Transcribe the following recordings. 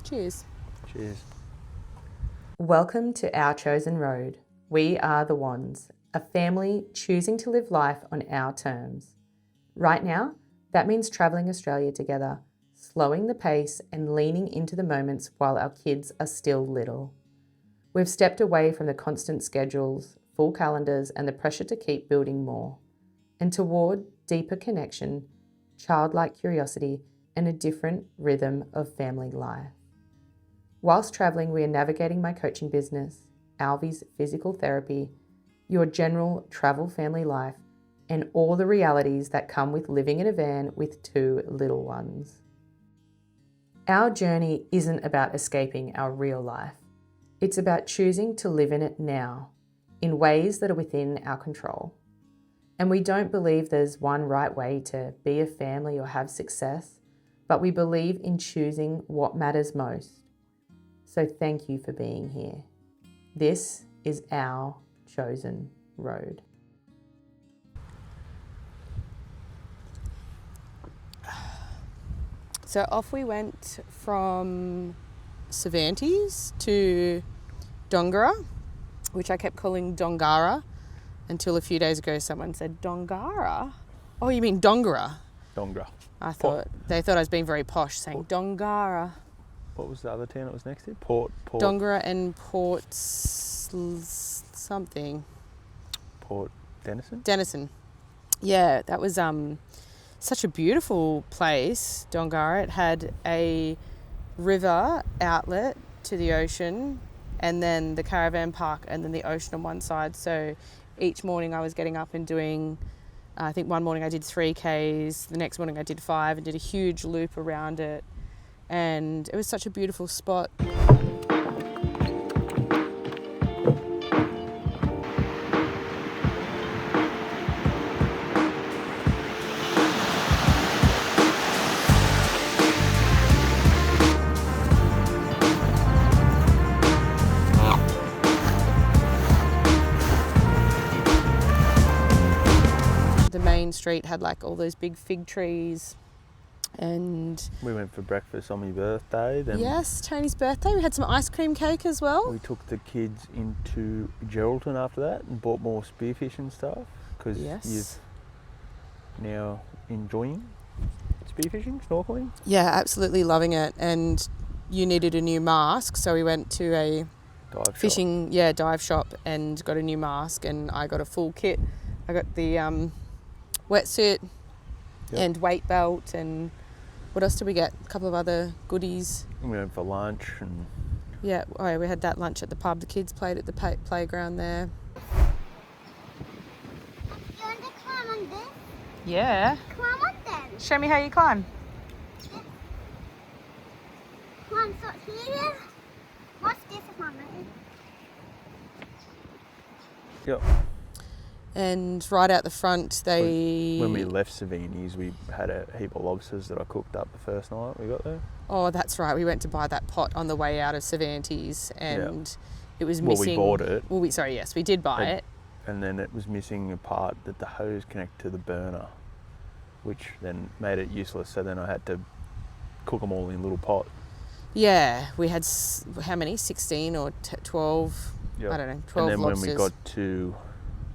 Cheers. Cheers. Welcome to Our Chosen Road. We are the Wands, a family choosing to live life on our terms. Right now, that means travelling Australia together, slowing the pace and leaning into the moments while our kids are still little. We've stepped away from the constant schedules, full calendars, and the pressure to keep building more, and toward deeper connection, childlike curiosity, and a different rhythm of family life. Whilst travelling, we are navigating my coaching business, Alvy's physical therapy, your general travel family life, and all the realities that come with living in a van with 2 little ones. Our journey isn't about escaping our real life. It's about choosing to live in it now, in ways that are within our control. And we don't believe there's one right way to be a family or have success, but we believe in choosing what matters most. So thank you for being here. This is Our Chosen Road. So off we went from Cervantes to Dongara, which I kept calling Dongara until a few days ago someone said, Dongara? Oh, you mean Dongara? Dongara. They thought I was being very posh, saying Dongara. What was the other town it was next to? Port. Dongara and Port something. Port Denison? Denison. Yeah, that was such a beautiful place, Dongara. It had a river outlet to the ocean and then the caravan park and then the ocean on one side. So each morning I was getting up and doing, I think one morning I did 3 Ks, the next morning I did 5 and did a huge loop around it. And it was such a beautiful spot. The main street had like all those big fig trees. And we went for breakfast on my birthday. Then yes, Tony's birthday. We had some ice cream cake as well. We took the kids into Geraldton after that and bought more spearfishing stuff because you're now enjoying spearfishing, snorkeling. Yeah, absolutely loving it. And you needed a new mask, so we went to a dive shop and got a new mask. And I got a full kit. I got the wetsuit and weight belt and what else did we get? A couple of other goodies. We went for lunch and... Yeah, we had that lunch at the pub. The kids played at the playground there. You want to climb on this? Yeah. Climb on then. Show me how you climb. Climb so here. What's this, Mama? Yep. And right out the front, when we left Cervantes, we had a heap of lobsters that I cooked up the first night we got there. Oh, that's right. We went to buy that pot on the way out of Cervantes, and it was missing. Well, we bought it. Well, yes, we did buy it. And then it was missing a part that the hose connected to the burner, which then made it useless. So then I had to cook them all in little pots. Yeah, we had how many? 16 or 12? Yep. I don't know. 12 and then lobsters.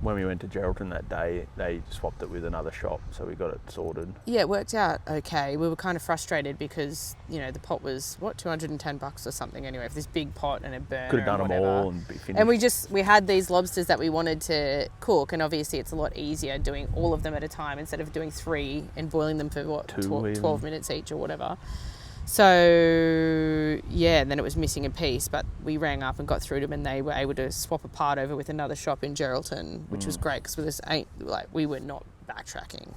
When we went to Geraldton that day, they swapped it with another shop, so we got it sorted. Yeah, it worked out okay. We were kind of frustrated because, the pot was, $210 or something anyway, for this big pot and a burner. Could have done them all and be finished. And we had these lobsters that we wanted to cook, and obviously it's a lot easier doing all of them at a time instead of doing 3 and boiling them for 12 minutes each or whatever. So, and then it was missing a piece, but we rang up and got through to them and they were able to swap a part over with another shop in Geraldton, which was great because we were not backtracking.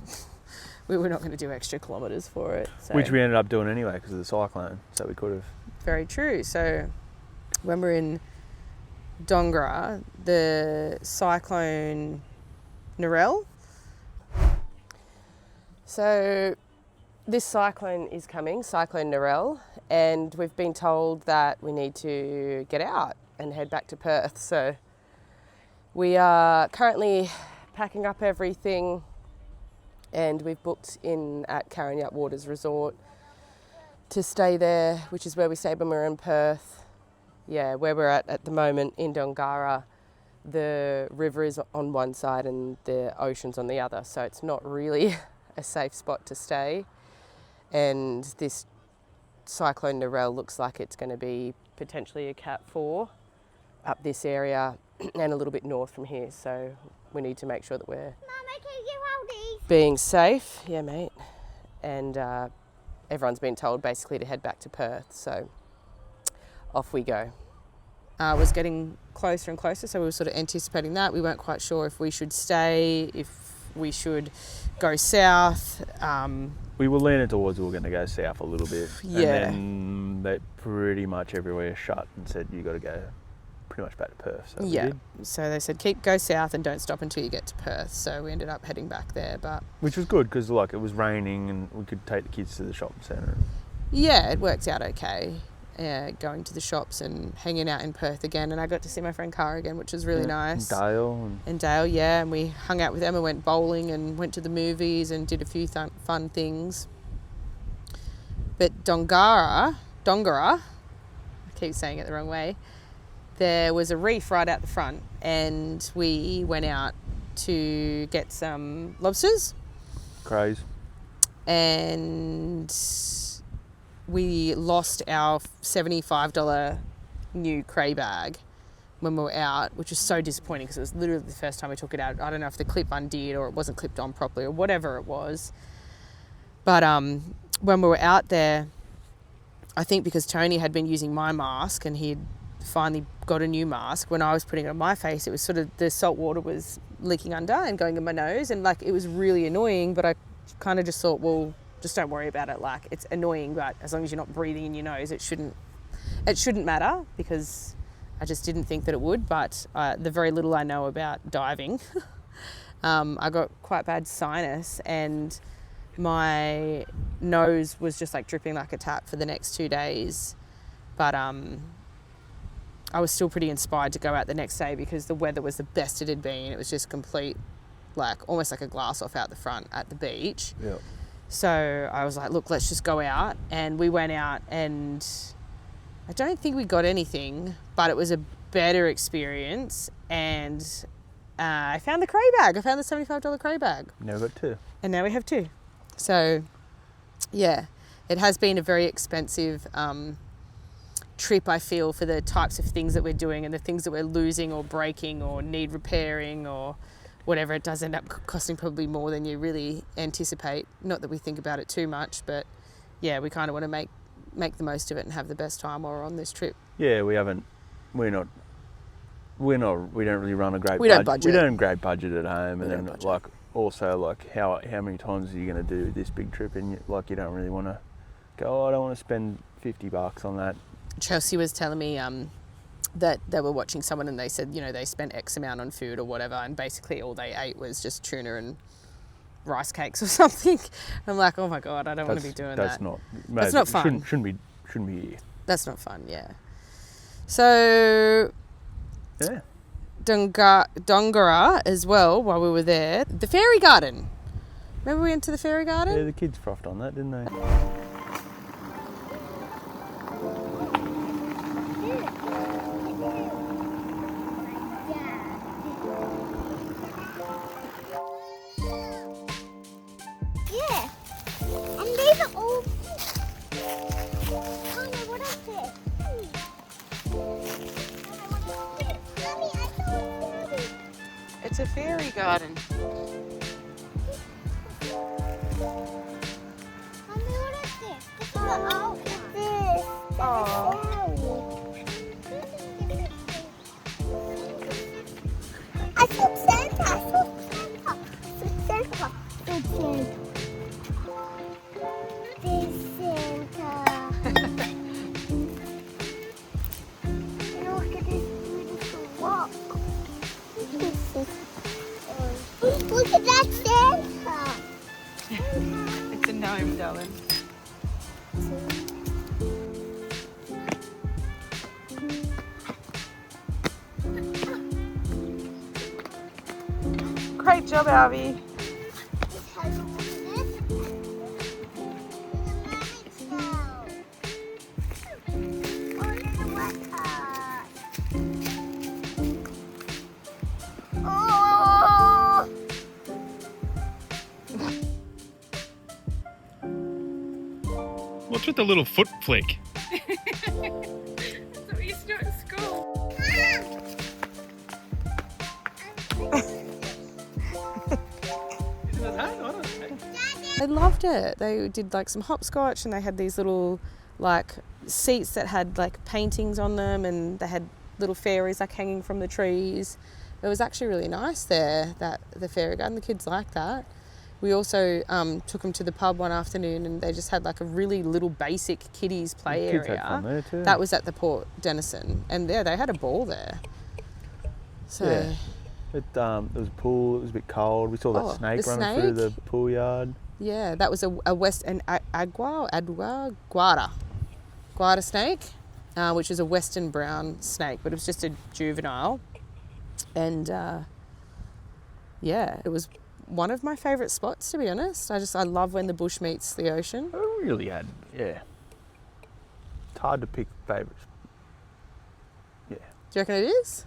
We were not going to do extra kilometres for it. So. Which we ended up doing anyway because of the cyclone, so we could have. Very true. So when we're in Dongara, the Cyclone Narelle. So this cyclone is coming, Cyclone Narelle, and we've been told that we need to get out and head back to Perth. So we are currently packing up everything and we've booked in at Caravan Waters Resort to stay there, which is where we stayed when we were in Perth. Yeah, where we're at the moment in Dongara, the river is on one side and the ocean's on the other, so it's not really a safe spot to stay. And this Cyclone Narelle looks like it's going to be potentially a Cat 4 up this area and a little bit north from here, so we need to make sure that we're Mama, can you hold these? being safe. Yeah, mate. And everyone's been told basically to head back to Perth, so off we go. It was getting closer and closer, so we were sort of anticipating that. We weren't quite sure if we should stay, if we should go south. We were leaning towards we were going to go south a little bit. Yeah. And then they pretty much everywhere shut and said you got to go pretty much back to Perth. So Yeah. we did. So they said go south and don't stop until you get to Perth. So we ended up heading back there, but Which was good because like it was raining and we could take the kids to the shopping centre. yeah, it worked out okay. Going to the shops and hanging out in Perth again, and I got to see my friend Cara again, which was really nice. And Dale, yeah, and we hung out with them and went bowling and went to the movies and did a few fun things. But Dongara, I keep saying it the wrong way, there was a reef right out the front, and we went out to get some lobsters. crays. And we lost our $75 new cray bag when we were out, which was so disappointing because it was literally the first time we took it out. I don't know if the clip undid or it wasn't clipped on properly or whatever it was. But when we were out there, I think because Tony had been using my mask and he'd finally got a new mask, when I was putting it on my face, it was sort of the salt water was leaking under and going in my nose, and like it was really annoying, but I kind of just thought, well, just don't worry about it. Like, it's annoying, but as long as you're not breathing in your nose, it shouldn't matter, because I just didn't think that it would. But the very little I know about diving, I got quite bad sinus, and my nose was just like dripping like a tap for the next 2 days. But I was still pretty inspired to go out the next day because the weather was the best it had been. It was just complete, like almost like a glass off out the front at the beach. Yeah. So I was like, look, let's just go out. And we went out, and I don't think we got anything, but it was a better experience. And I found the cray bag. I found the $75 cray bag. Now we've got 2. And now we have 2. So, yeah, it has been a very expensive trip, I feel, for the types of things that we're doing and the things that we're losing or breaking or need repairing or whatever. It does end up costing probably more than you really anticipate. Not that we think about it too much, but yeah, we kind of want to make the most of it and have the best time while we're on this trip. Yeah, we don't really run a great We don't budget. We don't great budget at home, We and don't then budget. like also like how many times are you going to do this big trip, and you don't really want to go, oh, I don't want to spend $50 on that. Chelsea was telling me that they were watching someone and they said, you know, they spent X amount on food or whatever, and basically all they ate was just tuna and rice cakes or something. I'm like, oh my God, I don't want to be doing that. That's not fun. Shouldn't be here. That's not fun, yeah. So Yeah. Dongara as well, while we were there. The fairy garden. Remember we went to the fairy garden? Yeah, the kids frothed on that, didn't they? Yeah. And these are all. Mama, what is this? Mommy, I saw it. It's a fairy garden. Mommy, what is this? This is oh, it's this. Aw. I saw Santa. I saw Santa. Santa. Big Santa. Big Santa. Look at this beautiful rock. Look at that Santa. It's a gnome, darling. Great job, Alvie. It has all of this. It's a magic spell. What's with the little foot flick? That's what we used to do at school. They loved it. They did like some hopscotch and they had these little like seats that had like paintings on them and they had little fairies like hanging from the trees. It was actually really nice there, that the fairy garden. The kids liked that. We also took them to the pub one afternoon and they just had like a really little basic kiddies play Kids area. had fun there too. That was at the Port Denison and yeah, they had a ball there. So Yeah. There was a pool, it was a bit cold. We saw that snake the running through the snake? pool yard. yeah, that was a guara snake, which is a western brown snake, but it was just a juvenile. And yeah, it was one of my favourite spots, to be honest. I love when the bush meets the ocean. It really had, yeah. It's hard to pick favourites. Yeah. Do you reckon it is?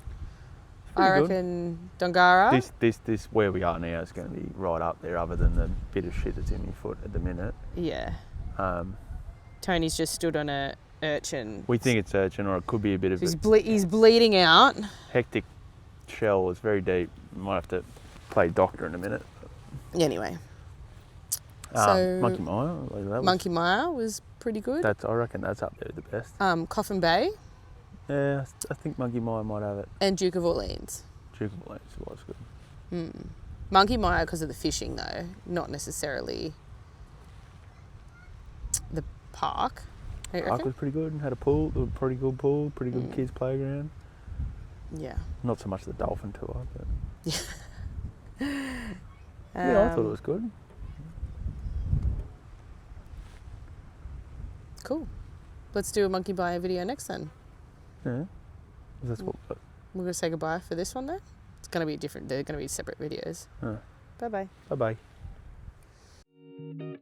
Pretty I good. reckon Dongara. This where we are now is going to be right up there, other than the bit of shit that's in your foot at the minute. Yeah. Um, Tony's just stood on a urchin. we think it's urchin, or it could be a bit of He's, a he's bleeding out. hectic shell. It's very deep. Might have to play doctor in a minute. Anyway. So Monkey Mire. Like that was, Monkey Mire was pretty good. I reckon that's up there with the best. Coffin Bay Yeah, I think Monkey Mire might have it. and Duke of Orleans. Duke of Orleans was good. Monkey Mire because of the fishing though, not necessarily the park. Don't you Park reckon? was pretty good and had a pool. A pretty good pool. Pretty good kids playground. Yeah. Not so much the dolphin tour, but yeah, I thought it was good. Cool. Let's do a Monkey Mire video next then. Yeah, that's what. We're going to say goodbye for this one though. It's going to be different. They're going to be separate videos. Bye bye. Bye bye.